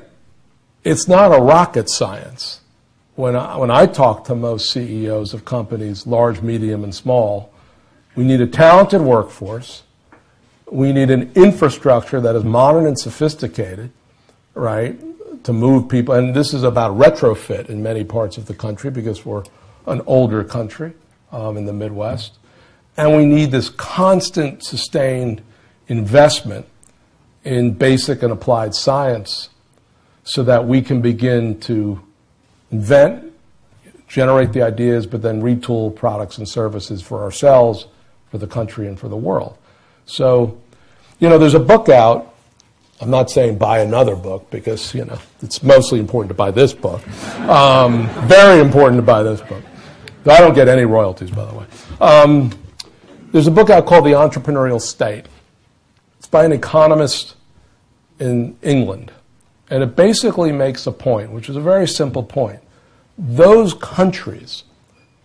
it's not a rocket science. When I talk to most CEOs of companies, large, medium, and small, we need a talented workforce. We need an infrastructure that is modern and sophisticated, right, to move people. And this is about retrofit in many parts of the country because we're an older country in the Midwest. And we need this constant, sustained investment in basic and applied science so that we can begin to invent, generate the ideas, but then retool products and services for ourselves, for the country, and for the world. So, you know, there's a book out. I'm not saying buy another book because, you know, it's mostly important to buy this book. Very important to buy this book. I don't get any royalties, by the way. There's a book out called The Entrepreneurial State. It's by an economist in England. And it basically makes a point, which is a very simple point. Those countries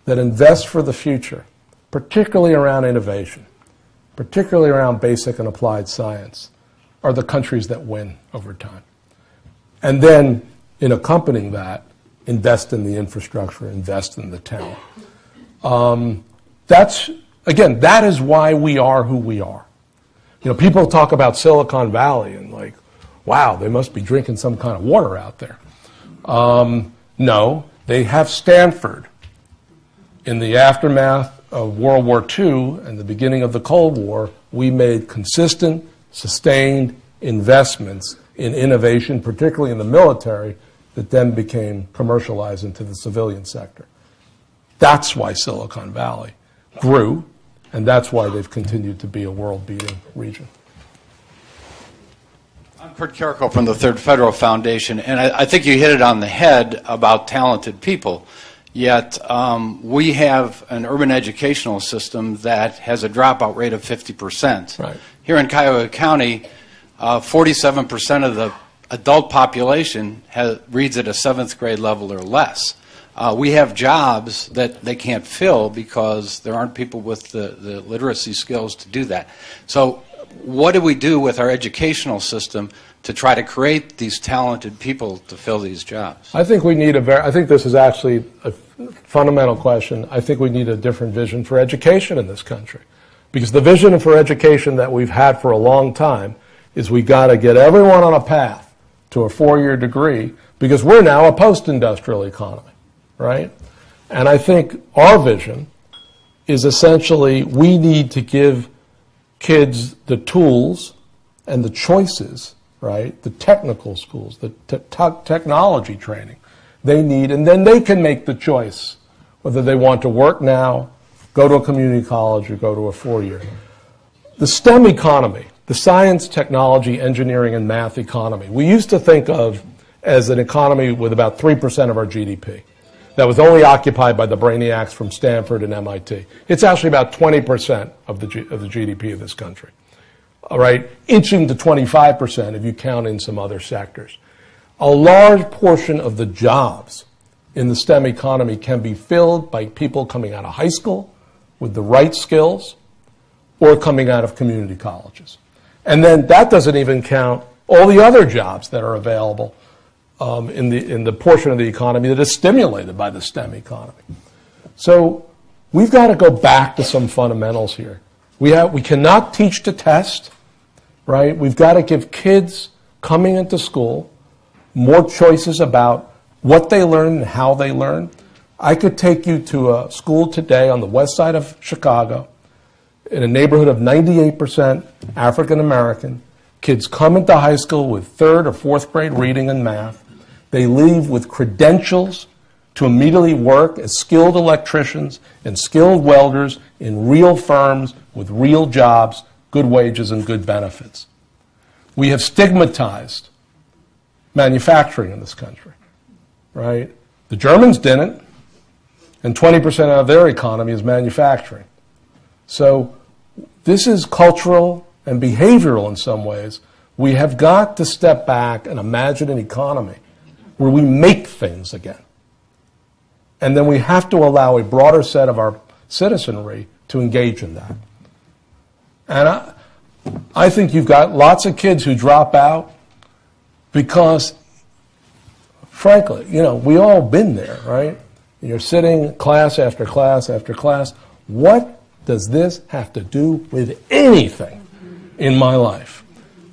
that invest for the future, particularly around innovation, particularly around basic and applied science, are the countries that win over time. And then, in accompanying that, invest in the infrastructure, invest in the talent. Again, that is why we are who we are. You know, people talk about Silicon Valley and like, wow, they must be drinking some kind of water out there. No, they have Stanford. In the aftermath of World War II and the beginning of the Cold War, we made consistent, sustained investments in innovation, particularly in the military, that then became commercialized into the civilian sector. That's why Silicon Valley grew, and that's why they've continued to be a world-beating region. I'm Kurt Carrico from the Third Federal Foundation, and I think you hit it on the head about talented people. Yet we have an urban educational system that has a dropout rate of 50%. Right. Here in Cuyahoga County, 47% of the adult population reads at a 7th grade level or less. We have jobs that they can't fill because there aren't people with the literacy skills to do that. So what do we do with our educational system to try to create these talented people to fill these jobs? I think we need I think this is actually a fundamental question. I think we need a different vision for education in this country. Because the vision for education that we've had for a long time is we got to get everyone on a path to a 4-year degree because we're now a post-industrial economy, right? And I think our vision is essentially we need to give kids the tools and the choices, right? The technical schools, the technology training they need, and then they can make the choice whether they want to work now, go to a community college, or go to a 4-year. The STEM economy, the science, technology, engineering, and math economy, we used to think of as an economy with about 3% of our GDP. That was only occupied by the brainiacs from Stanford and MIT. It's actually about 20% of the GDP of this country. All right, inching to 25% if you count in some other sectors. A large portion of the jobs in the STEM economy can be filled by people coming out of high school with the right skills or coming out of community colleges. And then that doesn't even count all the other jobs that are available in the portion of the economy that is stimulated by the STEM economy. So we've got to go back to some fundamentals here. We cannot teach to test, right? We've got to give kids coming into school more choices about what they learn and how they learn. I could take you to a school today on the west side of Chicago in a neighborhood of 98% African American. Kids come into high school with 3rd or 4th grade reading and math. They leave with credentials to immediately work as skilled electricians and skilled welders in real firms with real jobs, good wages, and good benefits. We have stigmatized manufacturing in this country, right? The Germans didn't, and 20% of their economy is manufacturing. So this is cultural and behavioral in some ways. We have got to step back and imagine an economy where we make things again. And then we have to allow a broader set of our citizenry to engage in that. And I think you've got lots of kids who drop out because, frankly, we all been there, right? You're sitting class after class after class. What does this have to do with anything in my life?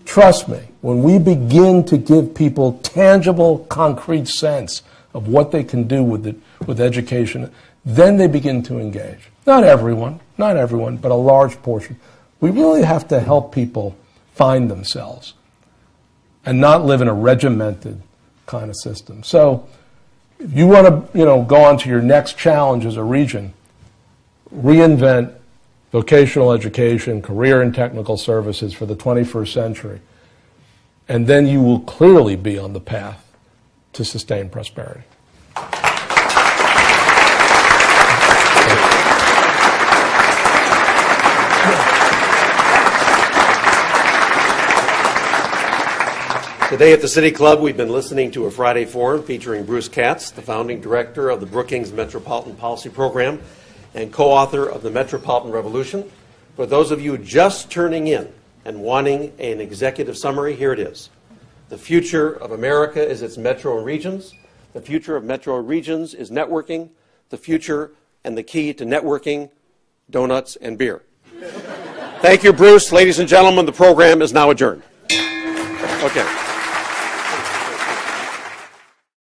Trust me, when we begin to give people tangible, concrete sense of what they can do with education, then they begin to engage. Not everyone, but a large portion. We really have to help people find themselves and not live in a regimented kind of system. So if you want to go on to your next challenge as a region, reinvent vocational education, career and technical services for the 21st century, and then you will clearly be on the path to sustained prosperity. Today at the City Club, we've been listening to a Friday Forum featuring Bruce Katz, the founding director of the Brookings Metropolitan Policy Program and co-author of the Metropolitan Revolution. For those of you just turning in and wanting an executive summary, here it is. The future of America is its metro and regions. The future of metro regions is networking. The future and the key to networking, donuts and beer. Thank you, Bruce. Ladies and gentlemen, the program is now adjourned. Okay.